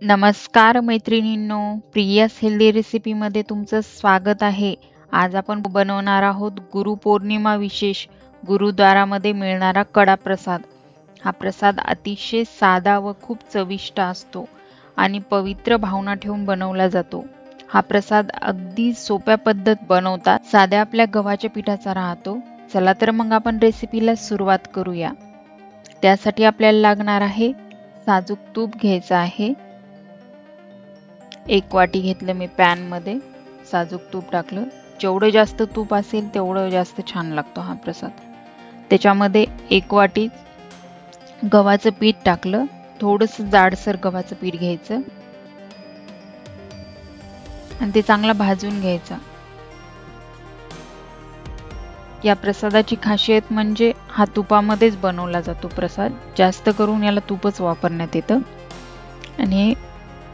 नमस्कार मैत्रिणींनो, प्रियास हेल्दी रेसिपीमध्ये तुमचं स्वागत आहे। आज आपण बनवणार आहोत गुरुपौर्णिमा विशेष गुरुद्वारामध्ये मिळणारा कडा प्रसाद। हा प्रसाद अतिशय साधा व खूप चविष्ट असतो आणि पवित्र भावना ठेवून बनवला जातो। हा प्रसाद अगदी सोप्या पद्धत बनवतात, साध्या आपल्या गव्हाच्या पिठाचा राहतो। चला तर मग आपण रेसिपीला सुरुवात करूया। त्यासाठी आपल्याला लागणार आहे साजूक तूप घ्यायचं आहे। 1 वाटी घेतलं मी पॅन मध्ये, साजूक तूप टाकलं। जेवढं जास्त तूप असेल तेवढं जास्त छान लागतो हा प्रसाद। त्याच्यामध्ये 1 वाटी गव्हाचं पीठ टाकलं, थोडंसं जाडसर गव्हाचं पीठ घ्यायचं आणि ते चांगलं भाजून घ्यायचं। या प्रसादाची खासियत म्हणजे हा तुपामध्येच बनवला जातो प्रसाद, जास्त करून याला तूपच वापरण्यात येतं आणि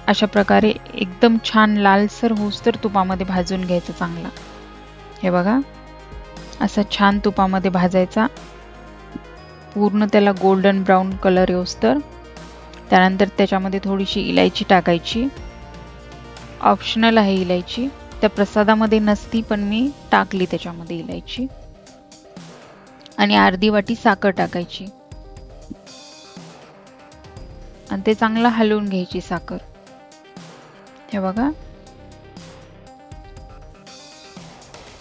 अशा प्रकारे एकदम छान लालसर होस्तर तुपामध्ये भाजून घ्यायचं चांगला। हे बघा, असा छान तुपामध्ये भाजायचा, पूर्ण त्याला गोल्डन ब्राउन कलर येऊस्तर। त्यानंतर त्याच्यामध्ये थोडीशी इलायची टाकायची, ऑप्शनल आहे इलायची, त्या प्रसादामध्ये नसती पण मी टाकली त्याच्यामध्ये इलायची। आणि अर्धी वाटी साखर टाकायची आणि ते चांगलं हलवून घ्यायची साखर। हे बघा,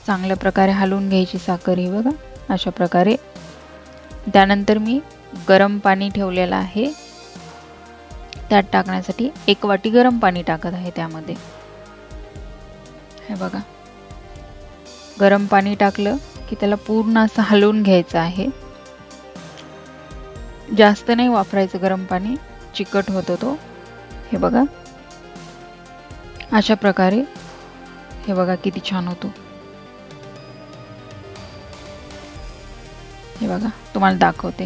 चांगल्या प्रकारे हलवून घ्यायची साखर ही बघा अशा प्रकारे। त्यानंतर मी गरम पाणी ठेवलेलं आहे, त्यात टाकण्यासाठी 1 वाटी गरम पाणी टाकत आहे त्यामध्ये। हे बघा, गरम पाणी टाकलं की त्याला पूर्ण असं हलवून घ्यायचं आहे। जास्त नाही वापरायचं गरम पाणी, चिकट होतो तो। हे बघा अशा प्रकारे, हे बघा किती छान होतो। हे बघा तुम्हाला दाखवते,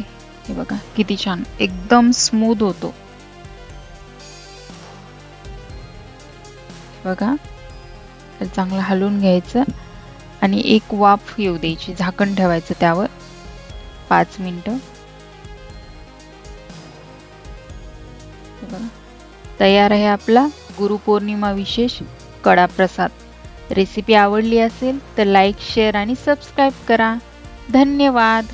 हे बघा किती छान एकदम स्मूथ होतो। बघा, चांगलं हलवून घ्यायचं आणि एक वाफ येऊ द्यायची, झाकण ठेवायचं त्यावर 5 मिनिटं। बघा तयार आहे आपला गुरुपौर्णिमा विशेष कडा प्रसाद। रेसिपी आवडली असेल तर लाईक, शेअर आणि सबस्क्राइब करा। धन्यवाद।